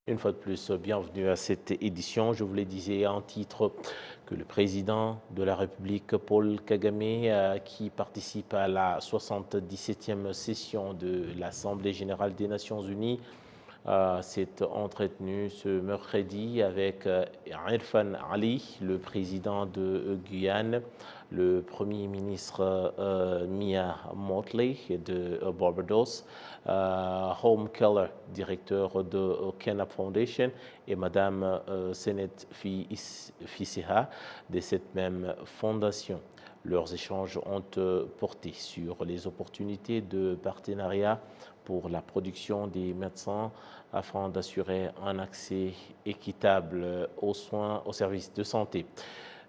Une fois de plus, bienvenue à cette édition. Je vous le disais en titre que le président de la République, Paul Kagame, qui participe à la 77e session de l'Assemblée générale des Nations unies, s'est entretenu ce mercredi avec Irfan Ali, le président de Guyane, le premier ministre Mia Mottley de Barbados, Home Keller, directeur de Kenap Foundation, et Madame Senet Fissiha de cette même fondation. Leurs échanges ont porté sur les opportunités de partenariat pour la production des médecins afin d'assurer un accès équitable aux soins, aux services de santé.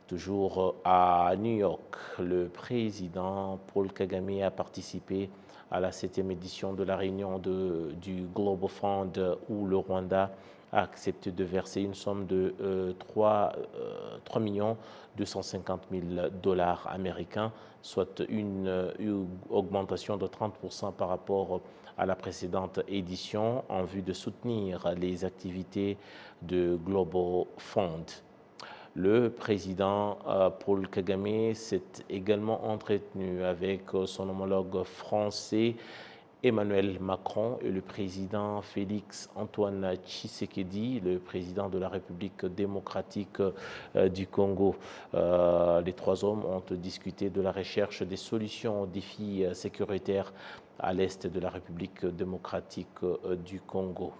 Toujours à New York, le président Paul Kagame a participé à la 7e édition de la réunion du Global Fund où le Rwanda a accepté de verser une somme de 3 250 000 dollars américains, soit une augmentation de 30% par rapport à la précédente édition en vue de soutenir les activités de Global Fund. Le président Paul Kagame s'est également entretenu avec son homologue français Emmanuel Macron et le président Félix Antoine Tshisekedi, le président de la République démocratique du Congo. Les trois hommes ont discuté de la recherche des solutions aux défis sécuritaires à l'est de la République démocratique du Congo.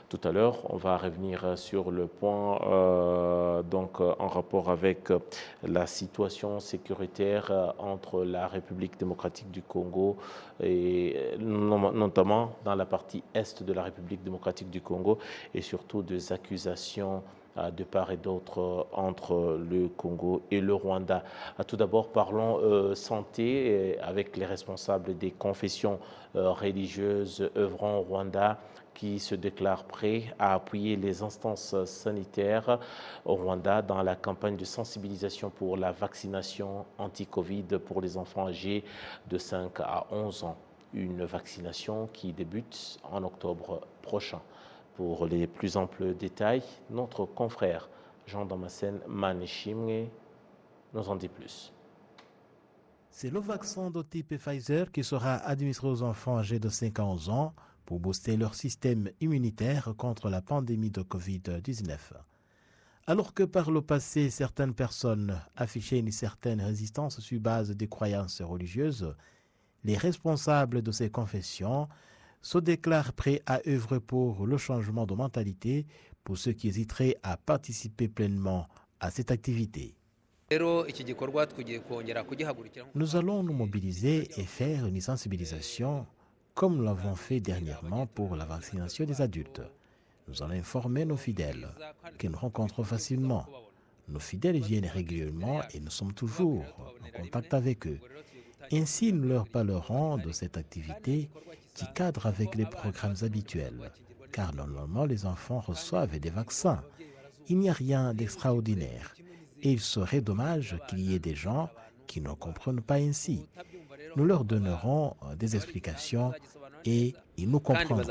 Tout à l'heure, on va revenir sur le point en rapport avec la situation sécuritaire entre la République démocratique du Congo et notamment dans la partie est de la République démocratique du Congo et surtout des accusations de part et d'autre entre le Congo et le Rwanda. Tout d'abord, parlons santé avec les responsables des confessions religieuses œuvrant au Rwanda qui se déclarent prêts à appuyer les instances sanitaires au Rwanda dans la campagne de sensibilisation pour la vaccination anti-Covid pour les enfants âgés de 5 à 11 ans. Une vaccination qui débute en octobre prochain. Pour les plus amples détails, notre confrère Jean-Damascène Manishimwe nous en dit plus. C'est le vaccin de type Pfizer qui sera administré aux enfants âgés de 5 à 11 ans pour booster leur système immunitaire contre la pandémie de Covid-19. Alors que par le passé, certaines personnes affichaient une certaine résistance sur base des croyances religieuses, les responsables de ces confessions se déclarent prêts à œuvrer pour le changement de mentalité pour ceux qui hésiteraient à participer pleinement à cette activité. Nous allons nous mobiliser et faire une sensibilisation comme nous l'avons fait dernièrement pour la vaccination des adultes. Nous allons informer nos fidèles que nous rencontrons facilement. Nos fidèles viennent régulièrement et nous sommes toujours en contact avec eux. Ainsi, nous leur parlerons de cette activité qui cadre avec les programmes habituels, car normalement les enfants reçoivent des vaccins. Il n'y a rien d'extraordinaire et il serait dommage qu'il y ait des gens qui ne comprennent pas ainsi. Nous leur donnerons des explications et ils nous comprendront.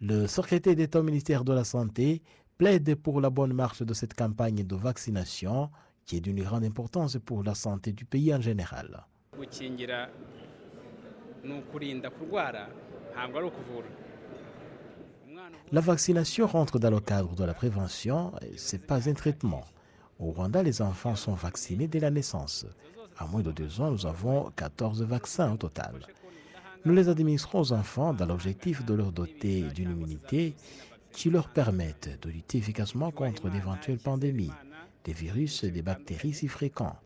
Le secrétaire d'État au ministère de la Santé plaide pour la bonne marche de cette campagne de vaccination qui est d'une grande importance pour la santé du pays en général. La vaccination rentre dans le cadre de la prévention, ce n'est pas un traitement. Au Rwanda, les enfants sont vaccinés dès la naissance. À moins de 2 ans, nous avons 14 vaccins au total. Nous les administrons aux enfants dans l'objectif de leur doter d'une immunité qui leur permette de lutter efficacement contre d'éventuelles pandémies, des virus et des bactéries si fréquents.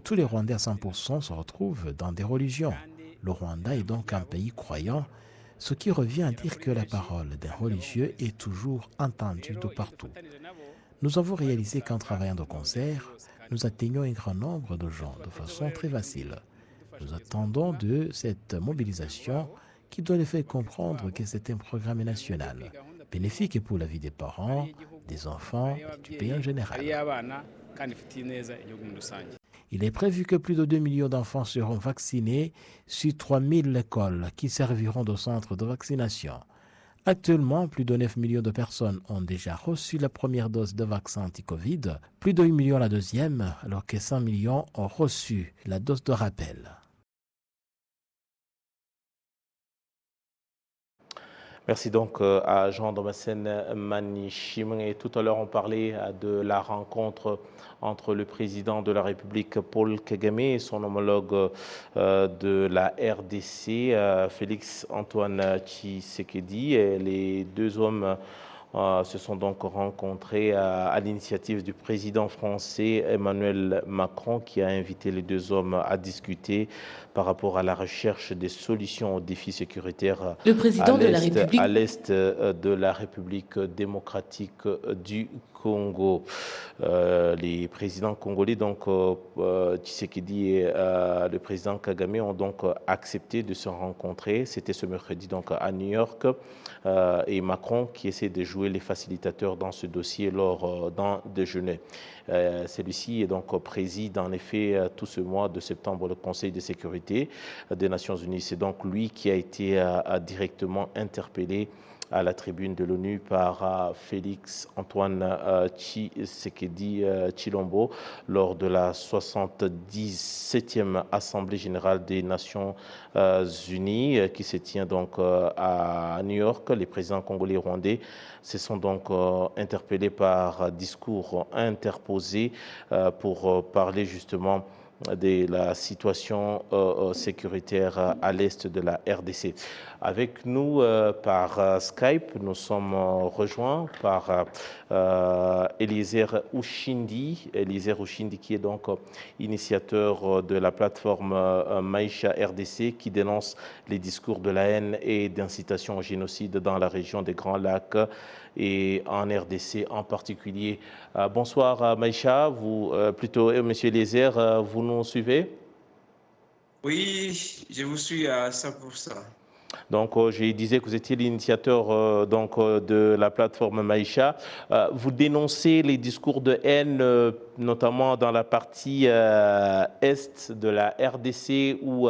Tous les Rwandais à 100% se retrouvent dans des religions. Le Rwanda est donc un pays croyant, ce qui revient à dire que la parole d'un religieux est toujours entendue de partout. Nous avons réalisé qu'en travaillant de concert, nous atteignons un grand nombre de gens de façon très facile. Nous attendons de cette mobilisation qui doit les faire comprendre que c'est un programme national, bénéfique pour la vie des parents, des enfants et du pays en général. Il est prévu que plus de 2 millions d'enfants seront vaccinés sur 3 000 écoles qui serviront de centres de vaccination. Actuellement, plus de 9 millions de personnes ont déjà reçu la première dose de vaccin anti-Covid, plus de 8 millions la deuxième, alors que 100 millions ont reçu la dose de rappel. Merci donc à Jean-Damascène Manichim. Et tout à l'heure, on parlait de la rencontre entre le président de la République, Paul Kagame, et son homologue de la RDC, Félix Antoine Tshisekedi. Et les deux hommes se sont donc rencontrés à l'initiative du président français Emmanuel Macron, qui a invité les deux hommes à discuter par rapport à la recherche des solutions aux défis sécuritaires Le président de la République. à l'est de la République démocratique du Congo. Les présidents congolais, donc Tshisekedi et le président Kagame, ont donc accepté de se rencontrer. C'était ce mercredi donc à New York. Et Macron qui essaie de jouer les facilitateurs dans ce dossier lors d'un déjeuner. Celui-ci donc préside en effet tout ce mois de septembre le Conseil de sécurité des Nations Unies. C'est donc lui qui a été directement interpellé à la tribune de l'ONU par Félix Antoine Tshisekedi Tshilombo lors de la 77e Assemblée générale des Nations Unies qui se tient donc à New York. Les présidents congolais et rwandais se sont donc interpellés par discours interposés pour parler justement de la situation sécuritaire à l'est de la RDC. Avec nous par Skype, nous sommes rejoints par Eliezer Ushindi. Eliezer Ushindi qui est donc initiateur de la plateforme Maïcha RDC qui dénonce les discours de la haine et d'incitation au génocide dans la région des Grands Lacs et en RDC en particulier. Bonsoir Maïcha, vous, plutôt Monsieur Eliezer, vous nous suivez? Oui, je vous suis à 100%. Donc, je disais que vous étiez l'initiateur de la plateforme Maïcha. Vous dénoncez les discours de haine, notamment dans la partie est de la RDC, où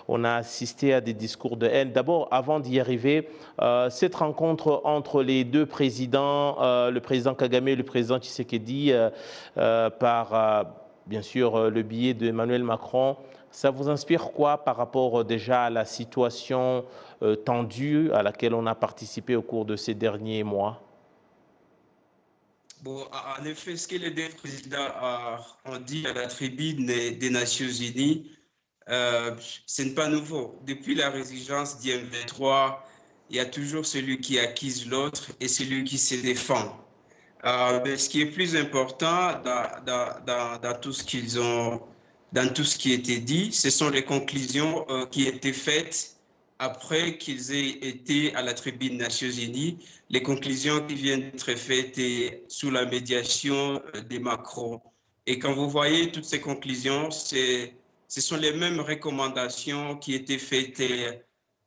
on a assisté à des discours de haine. D'abord, avant d'y arriver, cette rencontre entre les deux présidents, le président Kagame et le président Tshisekedi, par bien sûr le biais d'Emmanuel Macron, ça vous inspire quoi par rapport déjà à la situation tendue à laquelle on a participé au cours de ces derniers mois? Bon, en effet, ce que les deux présidents ont dit à la tribune des Nations Unies, ce n'est pas nouveau. Depuis la résurgence du M23, il y a toujours celui qui accuse l'autre et celui qui se défend. Mais ce qui est plus important dans tout ce qu'ils ont, dans tout ce qui a été dit, ce sont les conclusions qui étaient faites après qu'ils aient été à la tribune des Nations Unies, les conclusions qui viennent d'être faites sous la médiation de Macron. Et quand vous voyez toutes ces conclusions, ce sont les mêmes recommandations qui étaient faites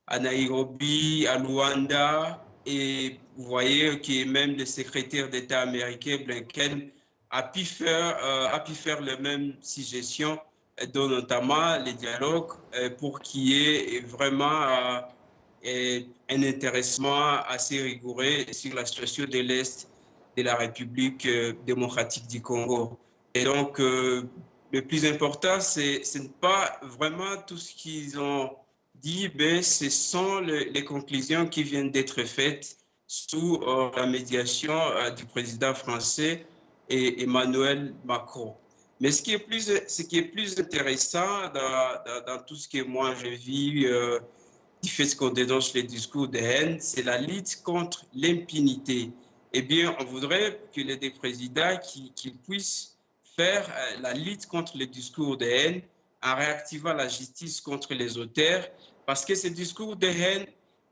à Nairobi, à Luanda, et vous voyez que même le secrétaire d'État américain, Blinken, a pu faire les mêmes suggestions, dont notamment les dialogues, pour qu'il y ait vraiment un intéressement assez rigoureux sur la situation de l'Est de la République démocratique du Congo. Et donc, le plus important, ce n'est pas vraiment tout ce qu'ils ont dit, mais ce sont les conclusions qui viennent d'être faites sous la médiation du président français et Emmanuel Macron. Mais ce qui est plus intéressant dans tout ce que moi je vis, qui fait ce qu'on dénonce les discours de haine, c'est la lutte contre l'impunité. Eh bien, on voudrait que les deux présidents qu'ils puissent faire la lutte contre les discours de haine en réactivant la justice contre les auteurs, parce que ces discours de haine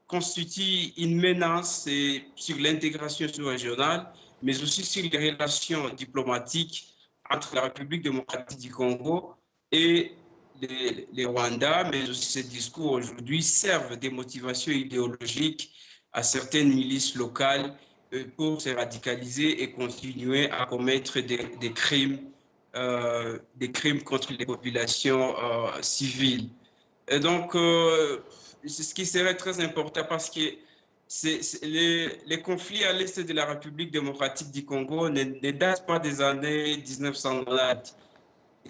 constituent une menace sur l'intégration sous-régionale, mais aussi sur les relations diplomatiques entre la République démocratique du Congo et les Rwandais, mais aussi ces discours aujourd'hui servent des motivations idéologiques à certaines milices locales pour se radicaliser et continuer à commettre des crimes des crimes contre les populations civiles. Et donc, c'est ce qui serait très important parce que les conflits à l'est de la République démocratique du Congo ne datent pas des années 1990.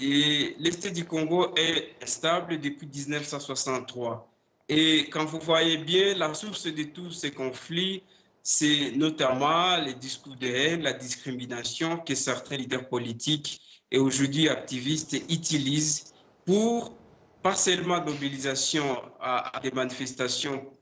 Et l'est du Congo est stable depuis 1963. Et quand vous voyez bien, la source de tous ces conflits, c'est notamment les discours de haine, la discrimination que certains leaders politiques et aujourd'hui activistes utilisent pour pas seulement mobilisation à des manifestations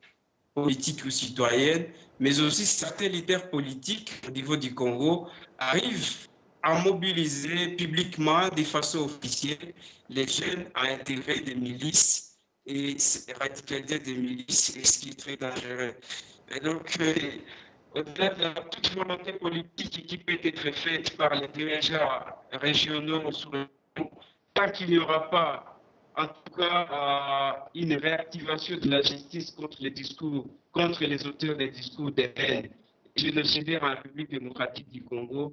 politiques ou citoyennes, mais aussi certains leaders politiques au niveau du Congo arrivent à mobiliser publiquement de façon officielle les jeunes à intégrer des milices et radicaliser des milices, et ce qui est très dangereux. Et donc, au-delà de toute volonté politique qui peut être faite par les dirigeants régionaux sur le Congo, tant qu'il n'y aura pas en tout cas une réactivation de la justice contre les discours, contre les auteurs des discours de haine génocidaires en République démocratique du Congo.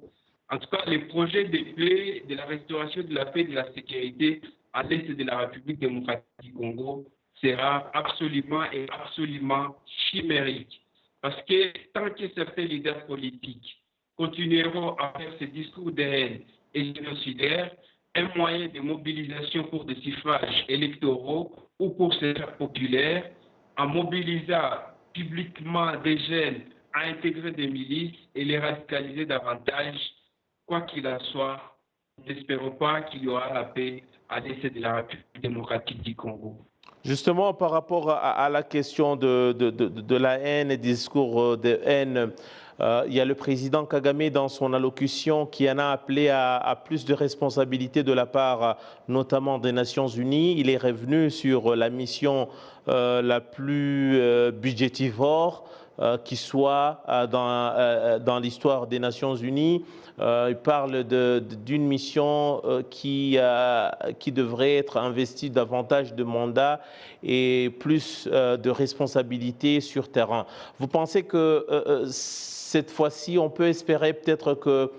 En tout cas, les projets de paix, de la restauration de la paix et de la sécurité à l'est de la République démocratique du Congo sera absolument et absolument chimérique. Parce que tant que certains leaders politiques continueront à faire ces discours de haine et génocidaires, un moyen de mobilisation pour des suffrages électoraux ou pour ces faire populaires, en mobilisant publiquement des jeunes à intégrer des milices et les radicaliser davantage, quoi qu'il en soit, n'espérons pas qu'il y aura la paix à l'est de la République démocratique du Congo. Justement, par rapport à la question de la haine et des discours de haine, il y a le président Kagame dans son allocution qui en a appelé à plus de responsabilités de la part notamment des Nations Unies. Il est revenu sur la mission la plus budgétivore qui soit dans l'histoire des Nations Unies. Il parle d'une mission qui devrait être investie davantage de mandats et plus de responsabilités sur terrain. Vous pensez que cette fois-ci, on peut espérer peut-être que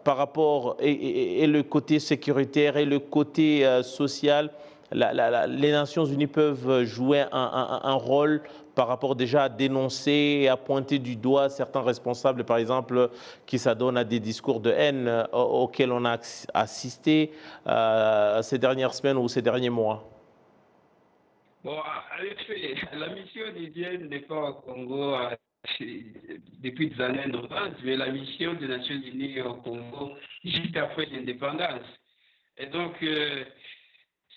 par rapport et le côté sécuritaire et le côté social, les Nations Unies peuvent jouer un rôle par rapport déjà à dénoncer et à pointer du doigt certains responsables, par exemple, qui s'adonnent à des discours de haine auxquels on a assisté ces dernières semaines ou ces derniers mois? Bon, en effet, la mission lydienne n'est pas au Congo depuis des années 90, mais la mission des Nations Unies au Congo juste après l'indépendance. Et donc,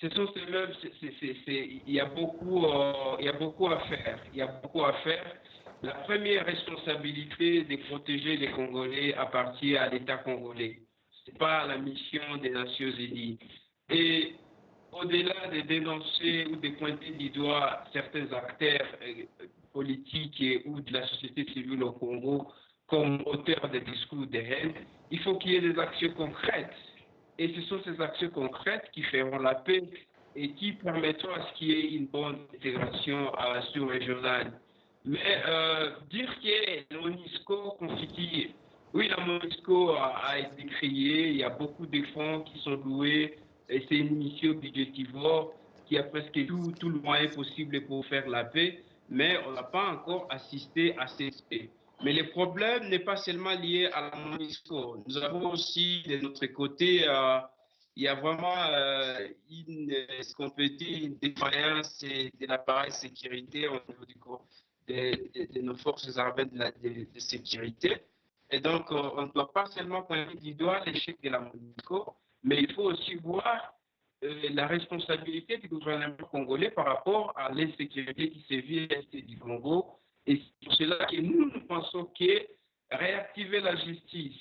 ce sont ces mêmes, il y a beaucoup à faire. Il y a beaucoup à faire. La première responsabilité de protéger les Congolais appartient à l'État congolais. Ce n'est pas la mission des Nations Unies. Et au-delà de dénoncer ou de pointer du doigt certains acteurs politiques ou de la société civile au Congo comme auteurs de discours de haine, il faut qu'il y ait des actions concrètes. Et ce sont ces actions concrètes qui feront la paix et qui permettront à ce qu'il y ait une bonne intégration sous-régionale. Mais dire que la MONUSCO constitue... Oui, la MONUSCO a été créée, il y a beaucoup de fonds qui sont loués, et c'est une mission budgétivore qui a presque tout le moyen possible pour faire la paix, mais on n'a pas encore assisté à ces paix. Mais le problème n'est pas seulement lié à la MONUSCO. Nous avons aussi de notre côté, il y a vraiment ce qu'on peut dire, une défaillance de l'appareil sécuritaire au niveau de nos forces armées de sécurité. Et donc, on ne doit pas seulement pointer du doigt l'échec de la MONUSCO, mais il faut aussi voir la responsabilité du gouvernement congolais par rapport à l'insécurité qui sévit à l'est du Congo. Et c'est pour cela que nous pensons que réactiver la justice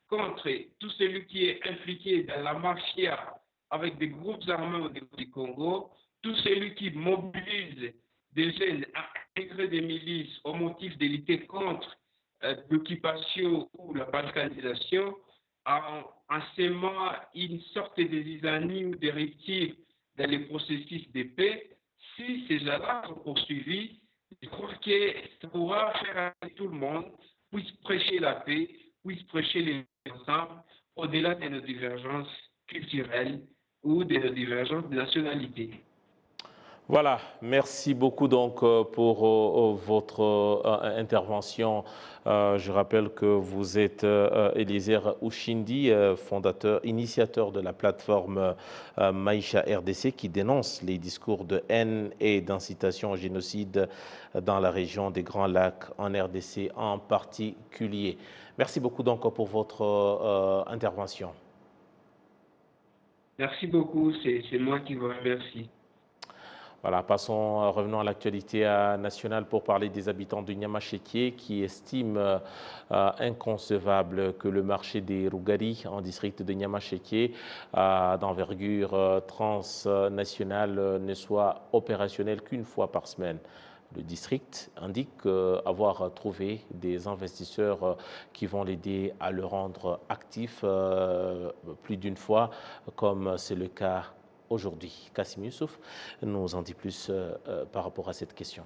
contre tout celui qui est impliqué dans la mafia avec des groupes armés au niveau du Congo, tout celui qui mobilise des jeunes à intégrer des milices au motif de lutter contre l'occupation ou la balkanisation, en sémant une sorte de zizanie ou de rupture dans les processus de paix. Si ces gens-là sont poursuivis, je crois que ça pourra faire à tout le monde puisse prêcher la paix, puisse prêcher les ensemble, au-delà de nos divergences culturelles ou de divergences de nationalité. Voilà, merci beaucoup donc pour votre intervention. Je rappelle que vous êtes Eliezer Ouchindi, initiateur de la plateforme Maïcha RDC qui dénonce les discours de haine et d'incitation au génocide dans la région des Grands Lacs en RDC en particulier. Merci beaucoup donc pour votre intervention. Merci beaucoup, c'est moi qui vous remercie. Voilà, revenons à l'actualité nationale pour parler des habitants de Niamacheke qui estiment inconcevable que le marché des Rougari en district de Niamacheke d'envergure transnationale ne soit opérationnel qu'une fois par semaine. Le district indique avoir trouvé des investisseurs qui vont l'aider à le rendre actif plus d'une fois, comme c'est le cas aujourd'hui. Kassim Youssouf nous en dit plus par rapport à cette question.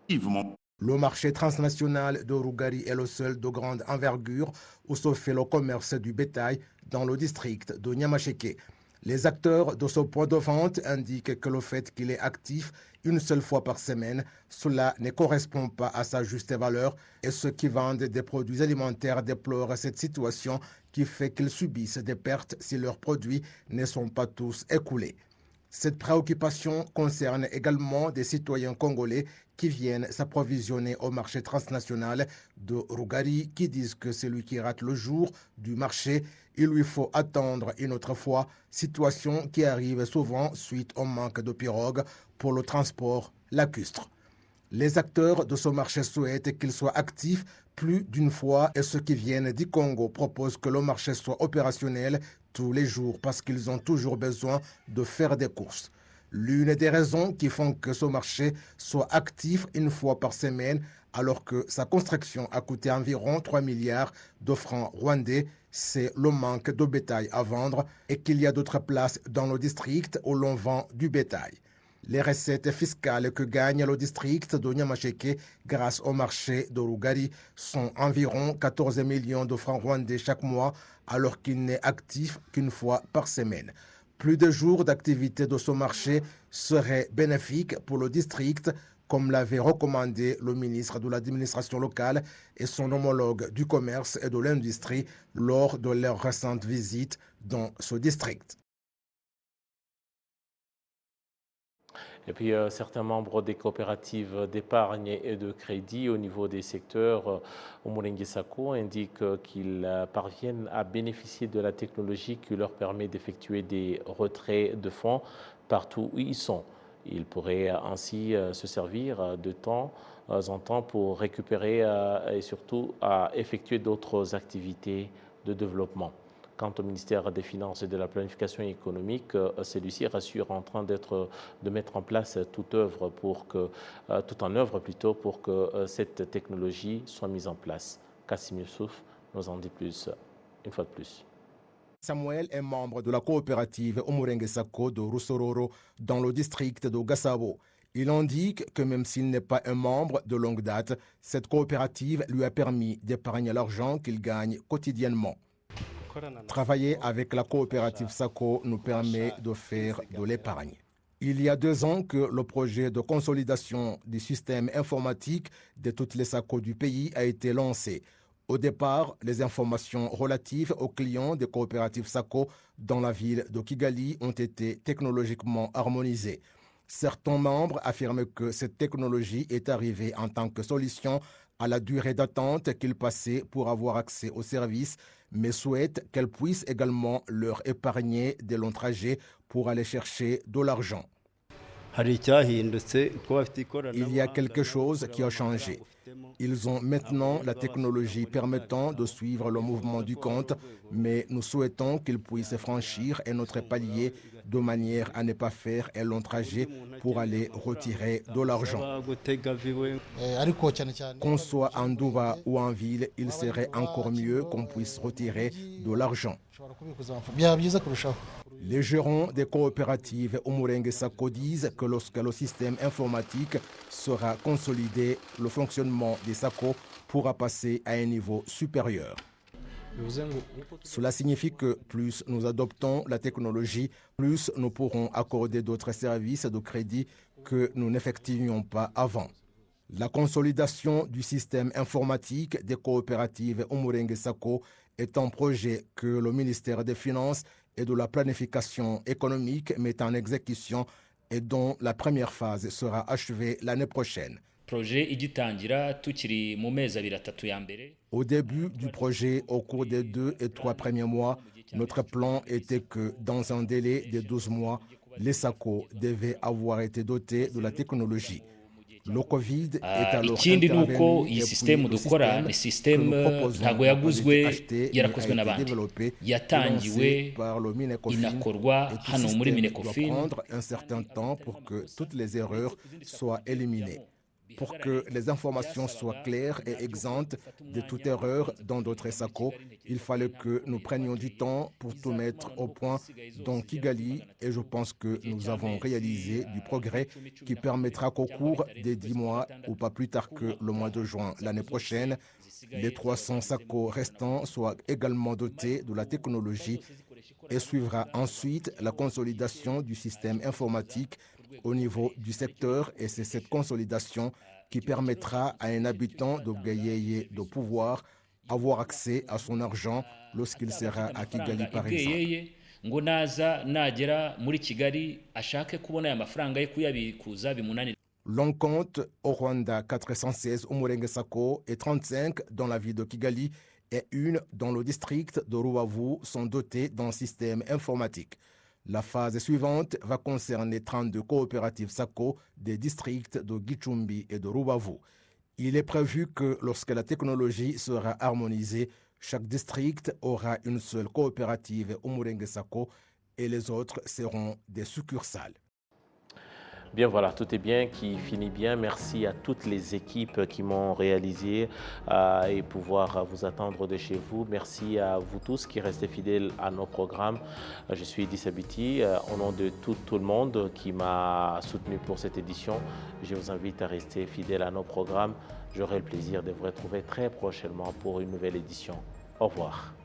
Le marché transnational de Rougari est le seul de grande envergure où se fait le commerce du bétail dans le district de Niamacheke. Les acteurs de ce point de vente indiquent que le fait qu'il est actif une seule fois par semaine, cela ne correspond pas à sa juste valeur et ceux qui vendent des produits alimentaires déplorent cette situation qui fait qu'ils subissent des pertes si leurs produits ne sont pas tous écoulés. Cette préoccupation concerne également des citoyens congolais qui viennent s'approvisionner au marché transnational de Rougari qui disent que celui qui rate le jour du marché, il lui faut attendre une autre fois, situation qui arrive souvent suite au manque de pirogues pour le transport lacustre. Les acteurs de ce marché souhaitent qu'il soit actif plus d'une fois et ceux qui viennent du Congo proposent que le marché soit opérationnel tous les jours parce qu'ils ont toujours besoin de faire des courses. L'une des raisons qui font que ce marché soit actif une fois par semaine alors que sa construction a coûté environ 3 milliards de francs rwandais, c'est le manque de bétail à vendre et qu'il y a d'autres places dans le district où l'on vend du bétail. Les recettes fiscales que gagne le district de Niamacheke grâce au marché de Rougari sont environ 14 millions de francs rwandais chaque mois alors qu'il n'est actif qu'une fois par semaine. Plus de jours d'activité de ce marché seraient bénéfiques pour le district comme l'avait recommandé le ministre de l'administration locale et son homologue du commerce et de l'industrie lors de leur récente visite dans ce district. Et puis, certains membres des coopératives d'épargne et de crédit au niveau des secteurs au Moulengue Sako indiquent qu'ils parviennent à bénéficier de la technologie qui leur permet d'effectuer des retraits de fonds partout où ils sont. Ils pourraient ainsi se servir de temps en temps pour récupérer et surtout à effectuer d'autres activités de développement. Quant au ministère des Finances et de la Planification économique, celui-ci rassure en train de mettre en place tout en œuvre pour que cette technologie soit mise en place. Kassim Youssouf nous en dit plus, une fois de plus. Samuel est membre de la coopérative Omurenge Sako de Rusororo dans le district de Gassabo. Il indique que même s'il n'est pas un membre de longue date, cette coopérative lui a permis d'épargner l'argent qu'il gagne quotidiennement. Travailler avec la coopérative Sako nous permet de faire de l'épargne. Il y a 2 ans que le projet de consolidation du système informatique de toutes les Sako du pays a été lancé. Au départ, les informations relatives aux clients des coopératives Sako dans la ville de Kigali ont été technologiquement harmonisées. Certains membres affirment que cette technologie est arrivée en tant que solution à la durée d'attente qu'ils passaient pour avoir accès aux services, mais souhaitent qu'elle puisse également leur épargner des longs trajets pour aller chercher de l'argent. Il y a quelque chose qui a changé. Ils ont maintenant la technologie permettant de suivre le mouvement du compte, mais nous souhaitons qu'ils puissent franchir un autre palier de manière à ne pas faire un long trajet pour aller retirer de l'argent. Qu'on soit en Douva ou en ville, il serait encore mieux qu'on puisse retirer de l'argent. Les gérants des coopératives Omurenge Sako disent que lorsque le système informatique sera consolidé, le fonctionnement des Sako pourra passer à un niveau supérieur. Cela signifie que plus nous adoptons la technologie, plus nous pourrons accorder d'autres services de crédit que nous n'effectuions pas avant. La consolidation du système informatique des coopératives Umurenge Sacco est un projet que le ministère des Finances et de la planification économique met en exécution et dont la première phase sera achevée l'année prochaine. Au début du projet, au cours des 2 et 3 premiers mois, notre plan était que dans un délai de 12 mois, les SACCO devaient avoir été dotés de la technologie. Le Covid est alors intervenu et puis le système que nous proposons n'a pas été acheté mais a été développé et lancé par le Minecofin. Et tout système doit prendre un certain temps pour que toutes les erreurs soient éliminées. Pour que les informations soient claires et exemptes de toute erreur dans d'autres SACCO, il fallait que nous prenions du temps pour tout mettre au point dans Kigali et je pense que nous avons réalisé du progrès qui permettra qu'au cours des 10 mois ou pas plus tard que le mois de juin l'année prochaine, les 300 SACCO restants soient également dotés de la technologie et suivra ensuite la consolidation du système informatique au niveau du secteur et c'est cette consolidation qui permettra à un habitant de Gayeye de pouvoir avoir accès à son argent lorsqu'il sera à Kigali par exemple. L'on compte au Rwanda 416 Umurenge Sacco et 35 dans la ville de Kigali et une dans le district de Rubavu sont dotés d'un système informatique. La phase suivante va concerner 32 coopératives SACCO des districts de Gicumbi et de Rubavu. Il est prévu que lorsque la technologie sera harmonisée, chaque district aura une seule coopérative Umurenge Sacco et les autres seront des succursales. Bien voilà, tout est bien, qui finit bien. Merci à toutes les équipes qui m'ont réalisé et pouvoir vous attendre de chez vous. Merci à vous tous qui restez fidèles à nos programmes. Je suis Idriss Abiti, au nom de tout le monde qui m'a soutenu pour cette édition. Je vous invite à rester fidèles à nos programmes. J'aurai le plaisir de vous retrouver très prochainement pour une nouvelle édition. Au revoir.